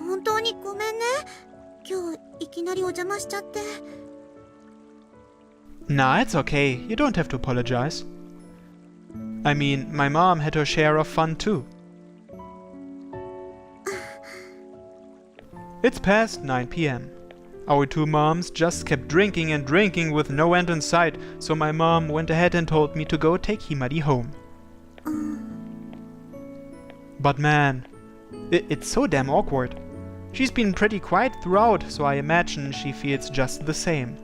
本当にごめんね。今日いきなりお邪魔しちゃって。Nah, it's okay. You don't have to apologize. I mean, my mom had her share of fun too. It's past 9 p.m. Our two moms just kept drinking and drinking with no end in sight, so my mom went ahead and told me to go take Himari home. But man, it's so damn awkward. She's been pretty quiet throughout, so I imagine she feels just the same.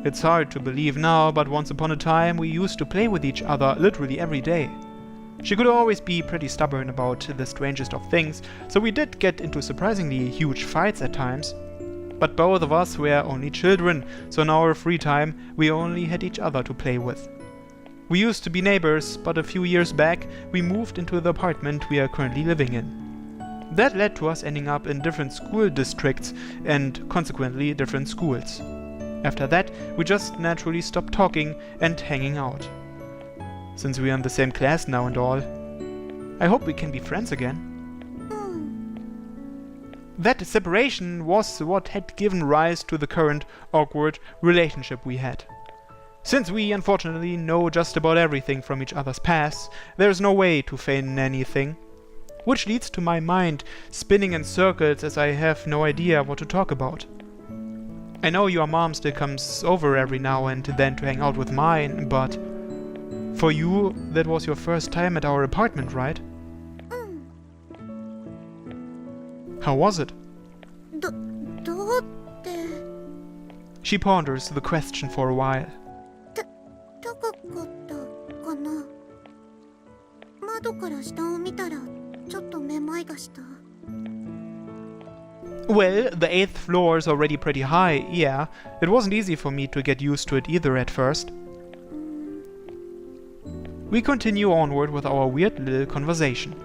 It's hard to believe now, but once upon a time we used to play with each other literally every day. She could always be pretty stubborn about the strangest of things, so we did get into surprisingly huge fights at times. But both of us were only children, so in our free time we only had each other to play with. We used to be neighbors, but a few years back we moved into the apartment we are currently living in. That led to us ending up in different school districts and consequently different schools. After that, we just naturally stopped talking and hanging out. Since we are in the same class now and all, I hope we can be friends again. That separation was what had given rise to the current awkward relationship we had. Since we unfortunately know just about everything from each other's pasts, there's no way to feign anything. Which leads to my mind spinning in circles as I have no idea what to talk about. I know your mom still comes over every now and then to hang out with mine, but for you, that was your first time at our apartment, right? How was it? どうって。 She ponders the question for a while. 高かったかな。窓から下を見たらちょっとめまいがした。 Well, the 8th floor is already pretty high, yeah. It wasn't easy for me to get used to it either at first. We continue onward with our weird little conversation.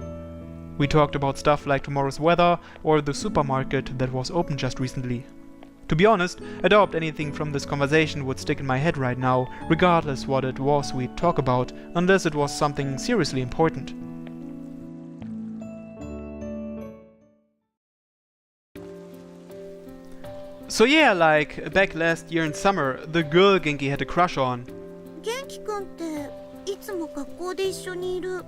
We talked about stuff like tomorrow's weather or the supermarket that was open just recently. To be honest, I doubt anything from this conversation would stick in my head right now, regardless what it was we'd talk about, unless it was something seriously important. So yeah, like, back last year in summer, the girl Genki had a crush on. 元気くんっていつも学校で一緒にいる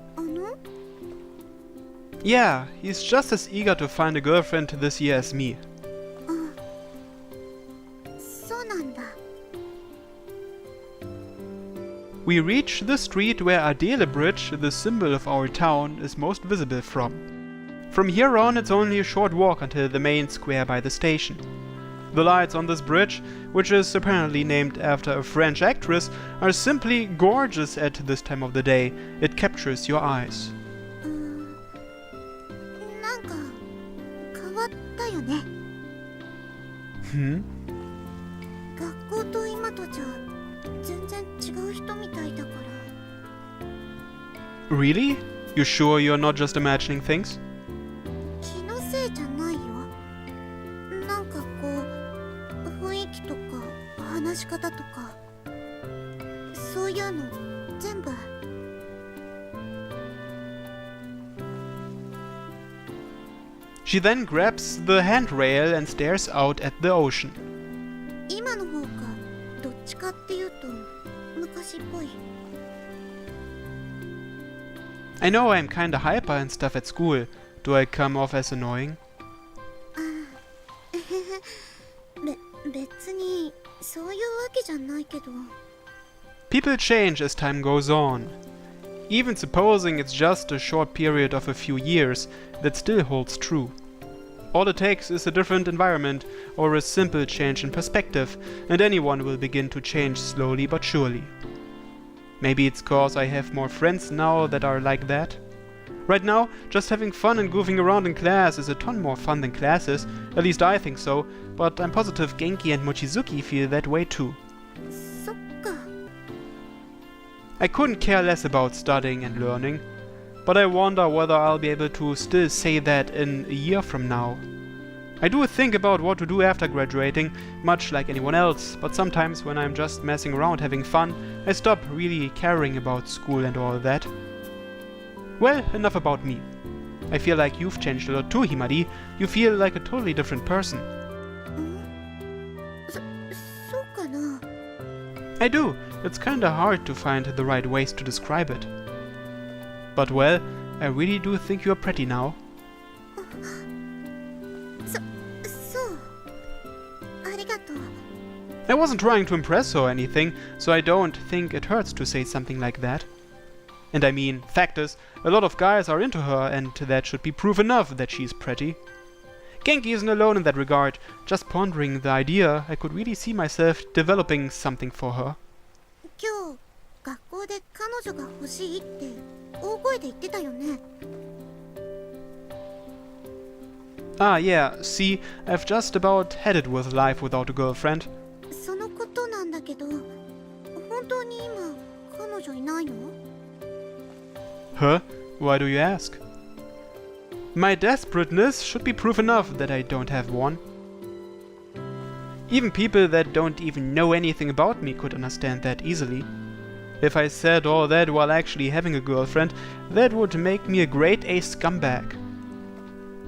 Yeah, he's just as eager to find a girlfriend this year as me. そうなんだ。 We reach the street where Adele Bridge, the symbol of our town, is most visible from. From here on, it's only a short walk until the main square by the station. The lights on this bridge, which is apparently named after a French actress, are simply gorgeous at this time of the day. It captures your eyes. なんか変わったよね。学校と今とじゃ全然違う人みたいだから。 Really? You sure you're not just imagining things? 気のせいじゃないよ。なんかこう雰囲気とか話し方とかそういうの全部。 She then grabs the handrail and stares out at the ocean. 今の方がどっちかっていうと昔っぽい。 I know I'm kinda hyper and stuff at school. Do I come off as annoying? 別にそういうわけじゃないけど。 People change as time goes on. Even supposing it's just a short period of a few years, that still holds true. All it takes is a different environment or a simple change in perspective, and anyone will begin to change slowly but surely. Maybe it's cause I have more friends now that are like that. Right now, just having fun and goofing around in class is a ton more fun than classes, at least I think so, but I'm positive Genki and Mochizuki feel that way too. そっか。 I couldn't care less about studying and learning, but I wonder whether I'll be able to still say that in a year from now. I do think about what to do after graduating, much like anyone else, but sometimes when I'm just messing around having fun, I stop really caring about school and all that. Well, enough about me. I feel like you've changed a lot too, Himari. You feel like a totally different person. そうかな。 I do. It's kinda hard to find the right ways to describe it. But well, I really do think you're pretty now. そうありがとう。 I wasn't trying to impress her or anything, so I don't think it hurts to say something like that. And I mean, fact is, a lot of guys are into her, and that should be proof enough that she's pretty. Genki isn't alone in that regard. Just pondering the idea, I could really see myself developing something for her. 今日学校で彼女が欲しいって大声で言ってたよね。 Ah, yeah, see, I've just about had it with life without a girlfriend. そのことなんだけど、本当に今彼女いないの？ Huh? Why do you ask? My desperateness should be proof enough that I don't have one. Even people that don't even know anything about me could understand that easily. If I said all that while actually having a girlfriend, that would make me a grade A scumbag.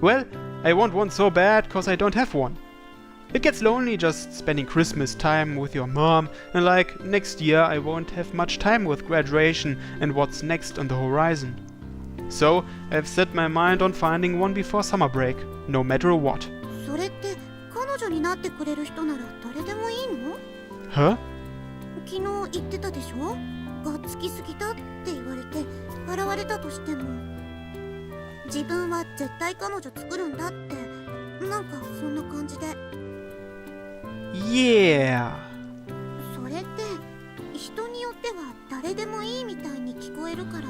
Well, I want one so bad cause I don't have one. It gets lonely just spending Christmas time with your mom, and like, next year I won't have much time with graduation and what's next on the horizon. So, I've set my mind on finding one before summer break, no matter what. それって彼女になってくれる人なら誰でもいいの？ Huh? 昨日言ってたでしょ？がっつきすぎたって言われて笑われたとしても、自分は絶対彼女作るんだって、なんかそんな感じで。 Yeah. それって人によっては誰でもいいみたいに聞こえるから。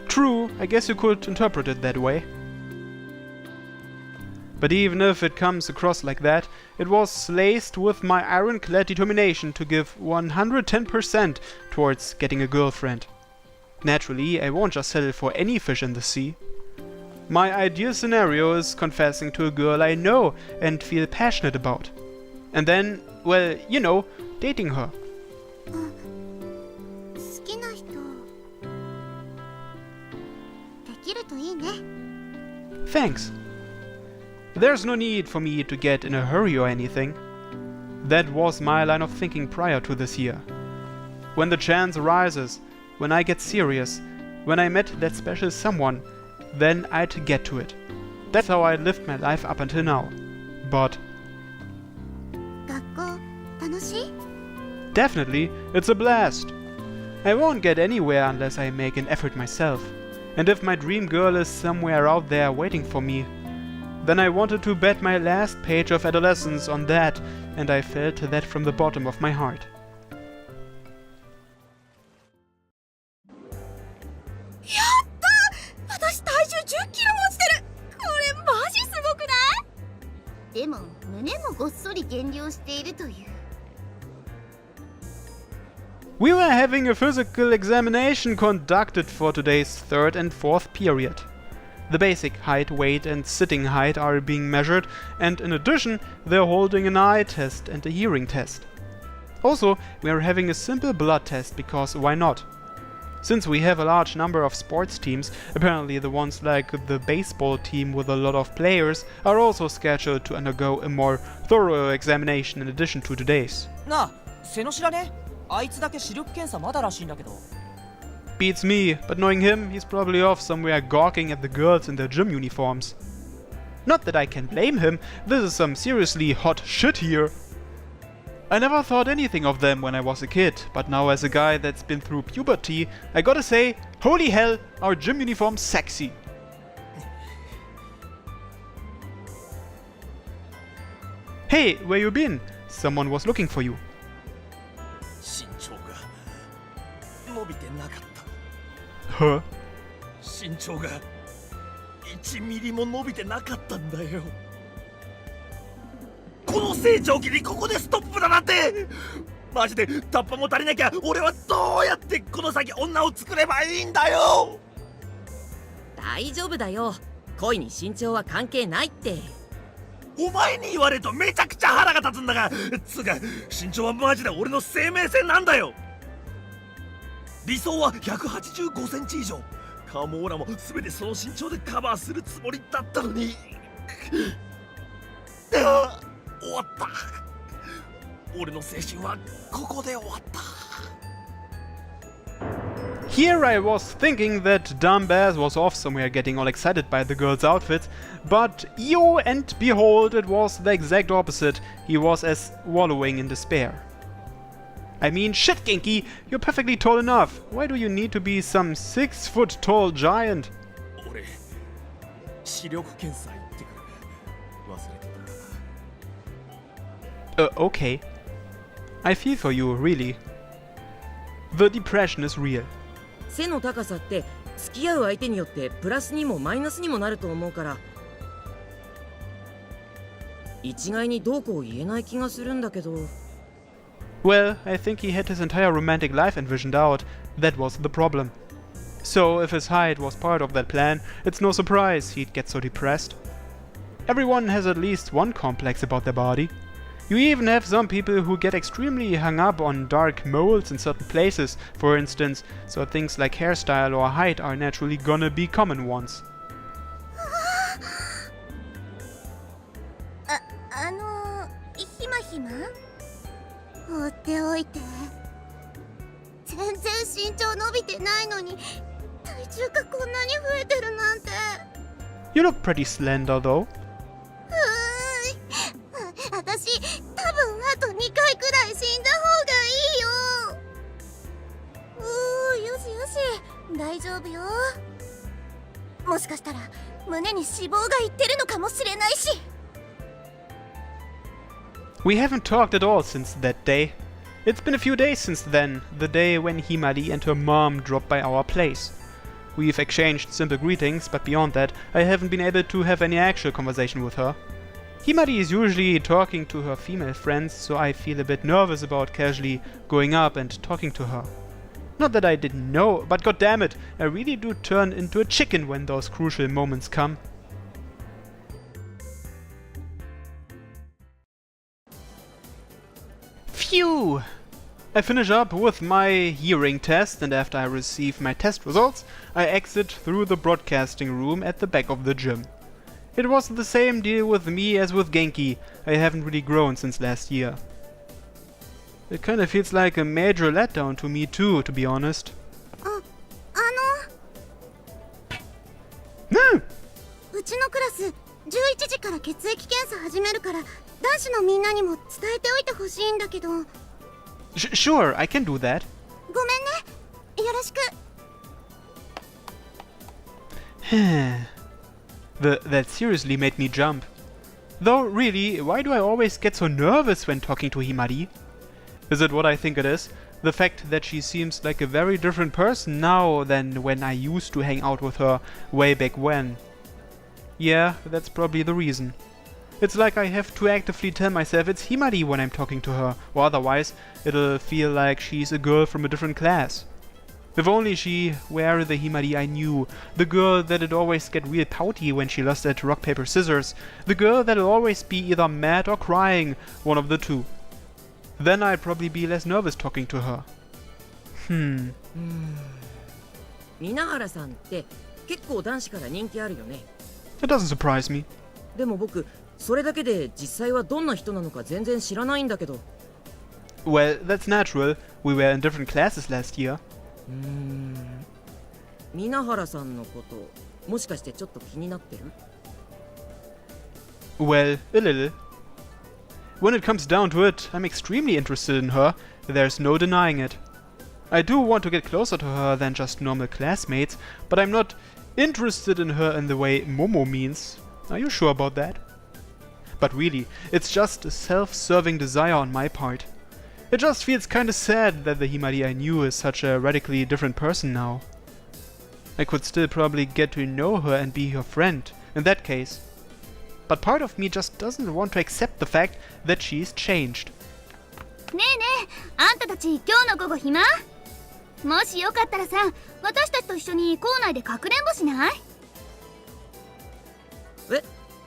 True, I guess you could interpret it that way. But even if it comes across like that, it was laced with my ironclad determination to give 110% towards getting a girlfriend. Naturally, I won't just settle for any fish in the sea. My ideal scenario is confessing to a girl I know and feel passionate about. And then, well, you know, dating her. 好きな人できるといいね。 Thanks. There's no need for me to get in a hurry or anything. That was my line of thinking prior to this year. When the chance arises, when I get serious, when I met that special someone, then I'd get to it. That's how I lived my life up until now. But 学校楽しい？ definitely, it's a blast. I won't get anywhere unless I make an effort myself. And if my dream girl is somewhere out there waiting for me, then I wanted to bet my last page of adolescence on that, and I felt that from the bottom of my heart. 私体重10キロも落ちてる。これマジすごくない？でも胸もごっそり減量しているという。 We were having a physical examination conducted for today's third and fourth period. The basic height, weight and sitting height are being measured, and in addition, they're holding an eye test and a hearing test. Also, we are having a simple blood test because why not? Since we have a large number of sports teams, apparently the ones like the baseball team with a lot of players are also scheduled to undergo a more thorough examination in addition to today's. なあ、背の知らね？あいつだけ視力検査まだらしいんだけど。 Beats me, but knowing him, he's probably off somewhere gawking at the girls in their gym uniforms. Not that I can blame him, this is some seriously hot shit here. I never thought anything of them when I was a kid, but now as a guy that's been through puberty, I gotta say, holy hell, are gym uniforms sexy. Hey, where you been? Someone was looking for you. 身長が伸びてなかった。 Huh? 身長が1ミリも伸びてなかったんだよ。この成長期にここでストップだなんて。マジでタッパも足りなきゃ俺はどうやってこの先女を作ればいいんだよ。大丈夫だよ。恋に身長は関係ないって。お前に言われるとめちゃくちゃ腹が立つんだが、つうか身長はマジで俺の生命線なんだよ。理想は185センチ以上。カモーラも全てその身長でカバーするつもりだったのに。終わった。俺の青春はここで終わった。Here I was thinking that dumb Baz was off somewhere getting all excited by the girl's outfits, but and behold, it was the exact opposite. He was as wallowing in despair. I mean, shit, Genki, you're perfectly tall enough. Why do you need to be some 6-foot tall giant? 俺、視力検査行ってくる。忘れてた。Okay. I feel for you, really. The depression is real. 背の高さって付き合う相手によってプラスにもマイナスにもなると思うから、一概にどうこう言えない気がするんだけど。Well, I think he had his entire romantic life envisioned out. That was the problem. So, if his height was part of that plan, it's no surprise he'd get so depressed. Everyone has at least one complex about their body. You even have some people who get extremely hung up on dark moles in certain places, for instance, so things like hairstyle or height are naturally gonna be common ones. ひまひま放っておいて。全然身長伸びてないのに体重がこんなに増えてるなんて。 You look pretty slender though. 私多分あと2回くらい死んだ方がいいよ。よしよし、大丈夫よ。もしかしたら胸に脂肪がいってるのかもしれないし。We haven't talked at all since that day. It's been a few days since then, the day when Himari and her mom dropped by our place. We've exchanged simple greetings, but beyond that, I haven't been able to have any actual conversation with her. Himari is usually talking to her female friends, so I feel a bit nervous about casually going up and talking to her. Not that I didn't know, but goddammit, I really do turn into a chicken when those crucial moments come. Phew! I finish up with my hearing test, and after I receive my test results, I exit through the broadcasting room at the back of the gym. It was the same deal with me as with Genki. I haven't really grown since last year. It kinda feels like a major letdown to me too, to be honest. うちのクラス11時から血液検査始めるから、男子のみんなにも伝えておいてほしいんだけど。Sure, I can do that. ごめんね。よろしく。That seriously made me jump. Though, really, why do I always get so nervous when talking to Himari? Is it what I think it is? The fact that she seems like a very different person now than when I used to hang out with her way back when. Yeah, that's probably the reason. It's like I have to actively tell myself it's Himari when I'm talking to her, or otherwise it'll feel like she's a girl from a different class. If only she were the Himari I knew, the girl that'd always get real pouty when she lost at rock, paper, scissors, the girl that'll always be either mad or crying, one of the two. Then I'd probably be less nervous talking to her. 皆原さんって結構男子から人気あるよね。It doesn't surprise me. でも僕それだけで実際はどんな人なのか全然知らないんだけど。Well, that's natural. We were in different classes last year. 皆原さんのこともしかしてちょっと気になってる？ Well, a little. When it comes down to it, I'm extremely interested in her. There's no denying it. I do want to get closer to her than just normal classmates, but I'm not interested in her in the way Momo means. Are you sure about that? But really, it's just a self-serving desire on my part. It just feels kinda sad that the Himari I knew is such a radically different person now. I could still probably get to know her and be her friend, in that case. But part of me just doesn't want to accept the fact that she's changed. ねえねえ、あんたたち今日の午後暇？もしよかったらさ、私たちと一緒に校内でかくれんぼしない？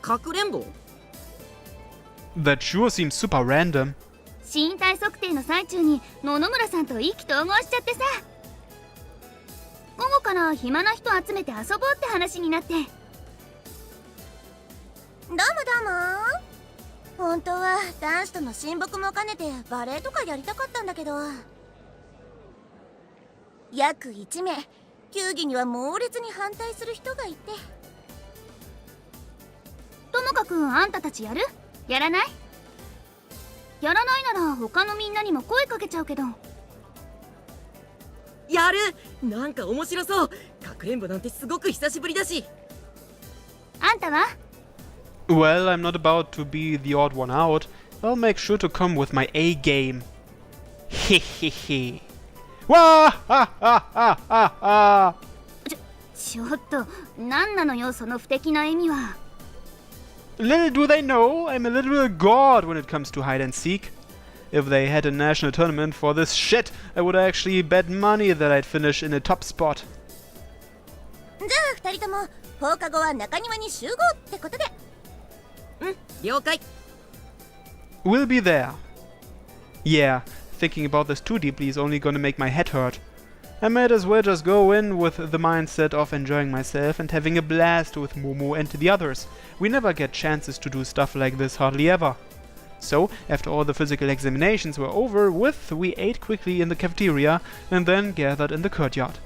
かくれんぼ That sure seems super random. 身体測定の最中に野々村さんと意気投合しちゃってさ、午後から暇な人集めて遊ぼうって話になって。どうもどうも。本当は男子との親睦も兼ねてバレエとかやりたかったんだけど、約1名球技には猛烈に反対する人がいて。ともかくあんたたちやる？やらない？やらないなら他のみんなにも声かけちゃうけど。やる。なんか面白そう。かくれんぼなんてすごく久しぶりだし。あんたは？ Well, I'm not about to be the odd one out. I'll make sure to come with my A game. Hehehe. Wah ha ha ha ha ha. ちょっと何なのよその不敵な笑みは。 Little do they know, I'm a literal god when it comes to hide and seek. If they had a national tournament for this shit, I would actually bet money that I'd finish in a top spot. じゃあ2人とも放課後は中庭に集合ってことで。うん、了解。 We'll be there. Yeah, thinking about this too deeply is only gonna make my head hurt. I might as well just go in with the mindset of enjoying myself and having a blast with Momo and the others. We never get chances to do stuff like this, hardly ever. So, after all the physical examinations were over with, we ate quickly in the cafeteria and then gathered in the courtyard.